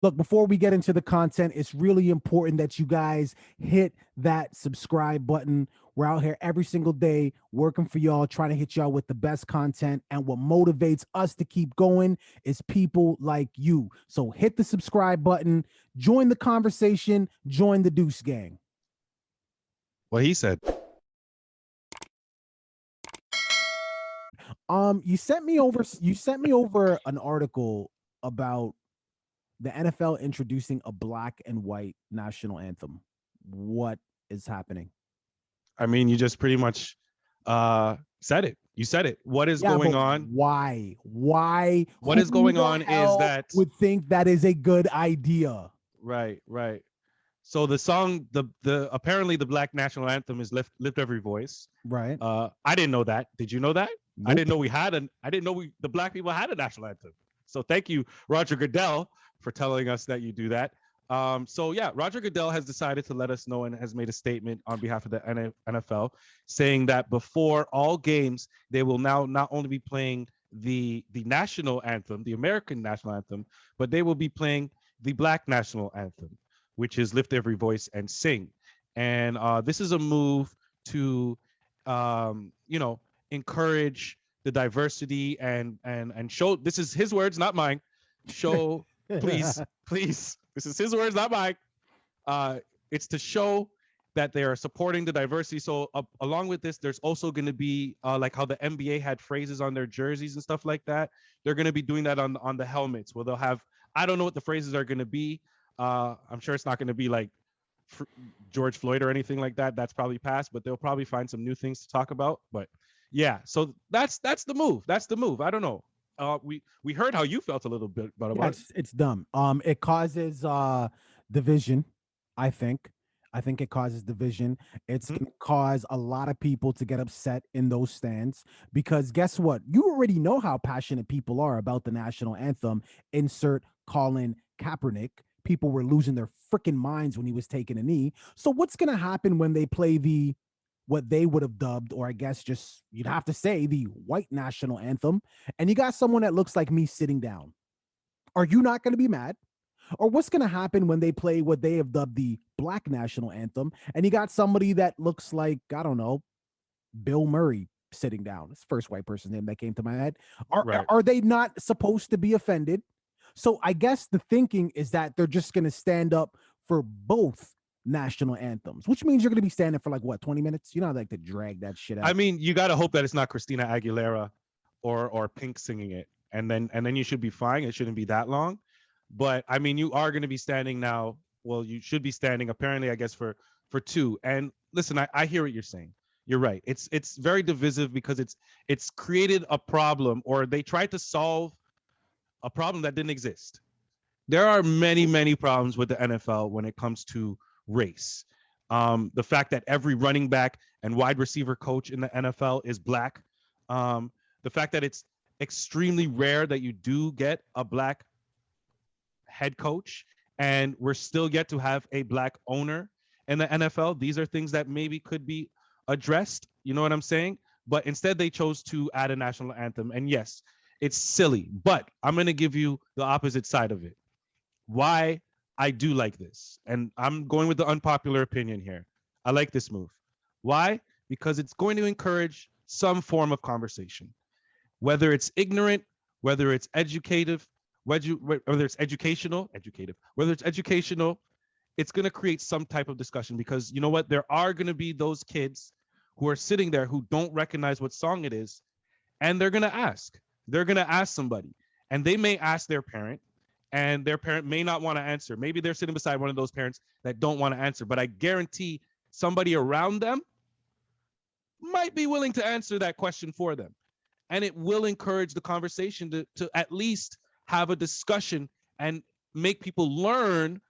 Look, before we get into the content, it's really important that you guys hit that subscribe button. We're out here every single day working for y'all, trying to hit y'all with the best content. And what motivates us to keep going is people like you. So hit the subscribe button, join the conversation, join the Deuce Gang. What he said. You sent me over an article about the NFL introducing a black and white national anthem. What is happening? I mean, you just pretty much said it. You said it. What is Yeah, going but on? why? Why? What Who is going the on is hell that would think that is a good idea? right. So the song, the apparently the Black National Anthem is "Lift Every Voice." Right. I didn't know that. Did you know that? I didn't Nope. know we had an. I didn't know the black people had a national anthem. So thank you, Roger Goodell, for telling us that you do that. So yeah, Roger Goodell has decided to let us know and has made a statement on behalf of the NFL saying that before all games, they will now not only be playing the national anthem, the American national anthem, but they will be playing the Black national anthem, which is "Lift Every Voice and Sing." And this is a move to, you know, encourage the diversity and show. This is his words, not mine. Show, please. This is his words, not mine. It's to show that they are supporting the diversity. So along with this, there's also going to be like how the NBA had phrases on their jerseys and stuff like that. They're going to be doing that on the helmets, where they'll have. I don't know what the phrases are going to be. I'm sure it's not going to be like George Floyd or anything like that. That's probably past, but they'll probably find some new things to talk about. But yeah, so that's the move. That's the move. I don't know. We heard how you felt a little bit about Yeah, it. it's dumb. It causes division, I think. I think it causes division. It's Mhm. going to cause a lot of people to get upset in those stands because guess what? You already know how passionate people are about the national anthem. Insert Colin Kaepernick. People were losing their freaking minds when he was taking a knee. So what's going to happen when they play the what they would have dubbed, or I guess just you'd have to say the white national anthem, and you got someone that looks like me sitting down? Are you not going to be mad? Or what's going to happen when they play what they have dubbed the black national anthem and you got somebody that looks like, I don't know, Bill Murray sitting down? It's the first white person's name that came to my head. Are, Right. are they not supposed to be offended? So I guess the thinking is that they're just going to stand up for both national anthems, which means you're going to be standing for like what, 20 minutes? You know, I like to drag that shit I out. mean, you got to hope that it's not Christina Aguilera or Pink singing it, and then you should be fine. It shouldn't be that long. But I mean, you are going to be standing now. Well, you should be standing apparently, I guess, for two. And listen, I hear what you're saying. You're right. It's very divisive because it's created a problem, or they tried to solve a problem that didn't exist. There are many problems with the NFL when it comes to race. The fact that every running back and wide receiver coach in the NFL is black. The fact that it's extremely rare that you do get a black head coach, and we're still yet to have a black owner in the NFL. These are things that maybe could be addressed. You know what I'm saying? But instead, they chose to add a national anthem. And yes, it's silly, but I'm going to give you the opposite side of it. Why I do like this. And I'm going with the unpopular opinion here. I like this move. Why? Because it's going to encourage some form of conversation, whether it's ignorant, whether it's educative, whether it's whether it's educational, it's going to create some type of discussion because you know what? There are going to be those kids who are sitting there who don't recognize what song it is, and they're going to ask. They're going to ask somebody, and they may ask their parent, and their parent may not want to answer. Maybe they're sitting beside one of those parents that don't want to answer, but I guarantee somebody around them might be willing to answer that question for them. And it will encourage the conversation to at least have a discussion and make people learn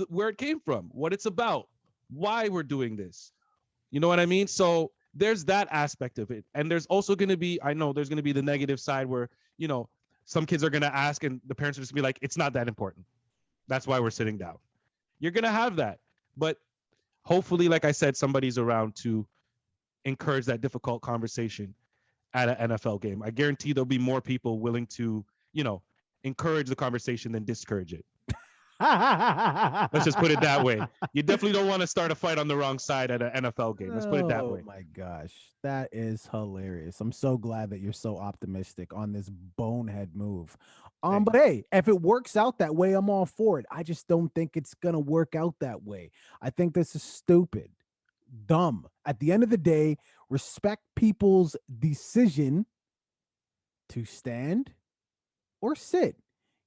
where it came from, what it's about, why we're doing this. You know what I mean? So there's that aspect of it. And there's also going to be, I know there's going to be the negative side where, you know, some kids are going to ask and the parents are just going to be like, it's not that important. That's why we're sitting down. You're going to have that. But hopefully, like I said, somebody's around to encourage that difficult conversation at an NFL game. I guarantee there'll be more people willing to, you know, encourage the conversation than discourage it. Let's just put it that way. You definitely don't want to start a fight on the wrong side at an NFL game. Let's put it that Oh way. my gosh, that is hilarious. I'm so glad that you're so optimistic on this bonehead move. Hey, But hey, if it works out that way, I'm all for it. I just don't think it's gonna work out that way. I think this is stupid, dumb. At the end of the day, respect people's decision to stand or sit.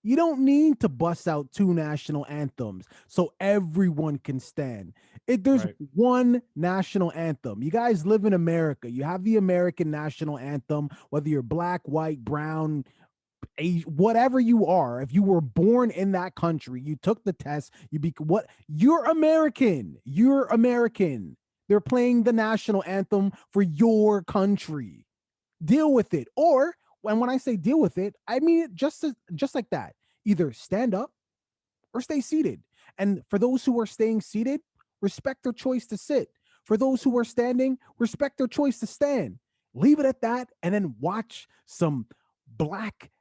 You don't need to bust out two national anthems so everyone can stand. There's right. one national anthem. You guys live in America. You have the American national anthem, whether you're black, white, brown, whatever you are. If you were born in that country, you took the test, you're American. You're American. They're playing the national anthem for your country. Deal with it. And when I say deal with it, I mean it just like that. Either stand up or stay seated. And for those who are staying seated, respect their choice to sit. For those who are standing, respect their choice to stand. Leave it at that, and then watch some black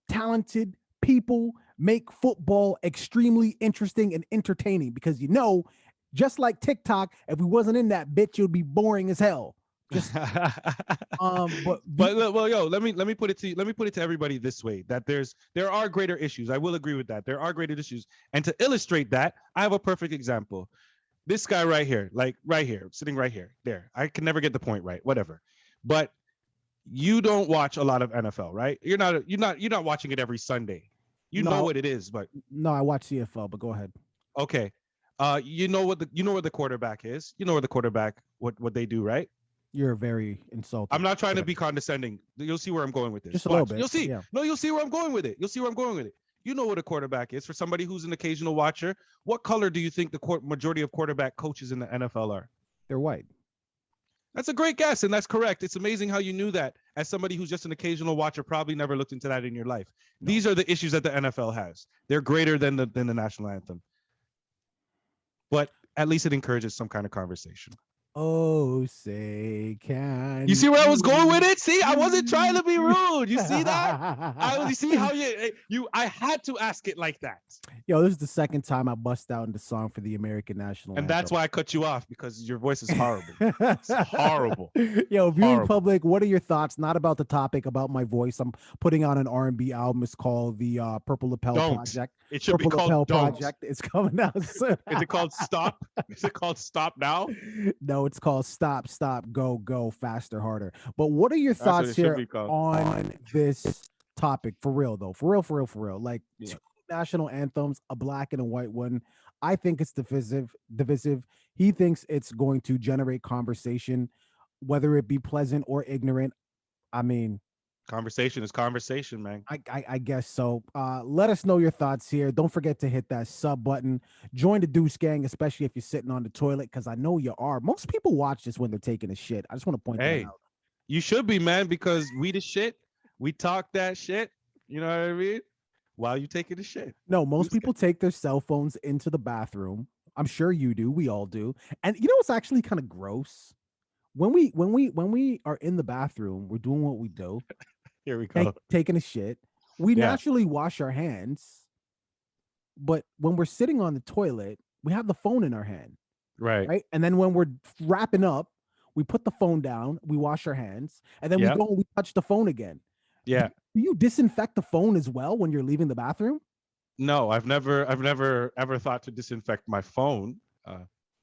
talented people make football extremely interesting and entertaining, because just like TikTok, if we wasn't in that bitch, it would be boring as hell. Just well, yo, let me put it to you. Let me put it to everybody this way: that there are greater issues. I will agree with that. There are greater issues, and to illustrate that, I have a perfect example. This guy right here, like right here, sitting right here, there. I can never get the point right. Whatever, but you don't watch a lot of NFL, right? You're not watching it every Sunday. You know what it is, but no, I watch CFL. But go ahead. Okay, you know where the quarterback is. You know where the quarterback what they do, right? You're very insulting. I'm not trying to be condescending. You'll see where I'm going with this. Just a little bit. You'll see. Yeah. No, you'll see where I'm going with it. You'll see where I'm going with it. You know what a quarterback is. For somebody who's an occasional watcher, what color do you think the majority of quarterback coaches in the NFL are? They're white. That's a great guess, and that's correct. It's amazing how you knew that as somebody who's just an occasional watcher, probably never looked into that in your life. No. These are the issues that the NFL has. They're greater than the national anthem. But at least it encourages some kind of conversation. Oh, say can you see where I was going with it? See, I wasn't trying to be rude. You see that? You see how I had to ask it like that. Yo, this is the second time I bust out in the song for the American national anthem. And that's why I cut you off, because your voice is horrible. It's horrible. Yo, viewing public, what are your thoughts? Not about the topic, about my voice. I'm putting out an R&B album. It's called the Purple Lapel Project. It should Purple be called Lapel Don't. Project. It's coming out soon. Is it called Stop? Is it called Stop Now? No, it's called Stop, Go, Faster, Harder. But what are your thoughts here on this topic? For real, though. For real. Like, two national anthems, a black and a white one. I think it's divisive. He thinks it's going to generate conversation, whether it be pleasant or ignorant. I mean, conversation is conversation, man. I guess so. Let us know your thoughts here. Don't forget to hit that sub button. Join the Deuce Gang, especially if you're sitting on the toilet, because I know you are. Most people watch this when they're taking a shit. I just want to point that out. You should be, man, because we the shit. We talk that shit. You know what I mean? While you taking the shit. No, most people take their cell phones into the bathroom. I'm sure you do. We all do. And you know what's actually kind of gross? When we are in the bathroom, we're doing what we do. Here we go. Taking a shit. We naturally wash our hands. But when we're sitting on the toilet, we have the phone in our hand. Right. And then when we're wrapping up, we put the phone down, we wash our hands, and then we go and we touch the phone again. Yeah. Do you disinfect the phone as well when you're leaving the bathroom? No, I've never ever thought to disinfect my phone.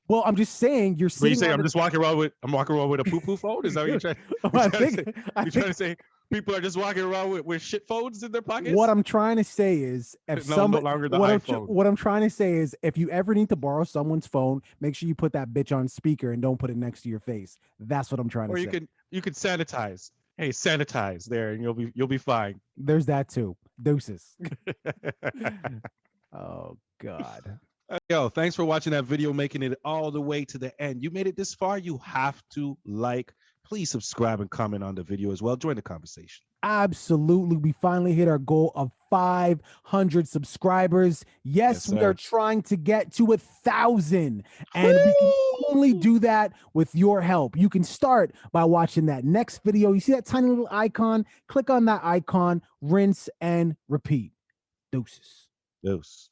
Well, I'm just saying you're saying. You say I'm walking around with a poo-poo phone? Is that what you're trying to say? People are just walking around with shit phones in their pockets? What I'm trying to say is, what I'm trying to say is, if you ever need to borrow someone's phone, make sure you put that bitch on speaker and don't put it next to your face. That's what I'm trying to say. Or you can sanitize. Hey, sanitize there, and you'll be fine. There's that too. Deuces. Oh God. Yo, thanks for watching that video, making it all the way to the end. You made it this far, you have to like. Please subscribe and comment on the video as well. Join the conversation. Absolutely. We finally hit our goal of 500 subscribers. Yes, we are trying to get to 1,000. And we can only do that with your help. You can start by watching that next video. You see that tiny little icon? Click on that icon, rinse and repeat. Deuces. Deuce.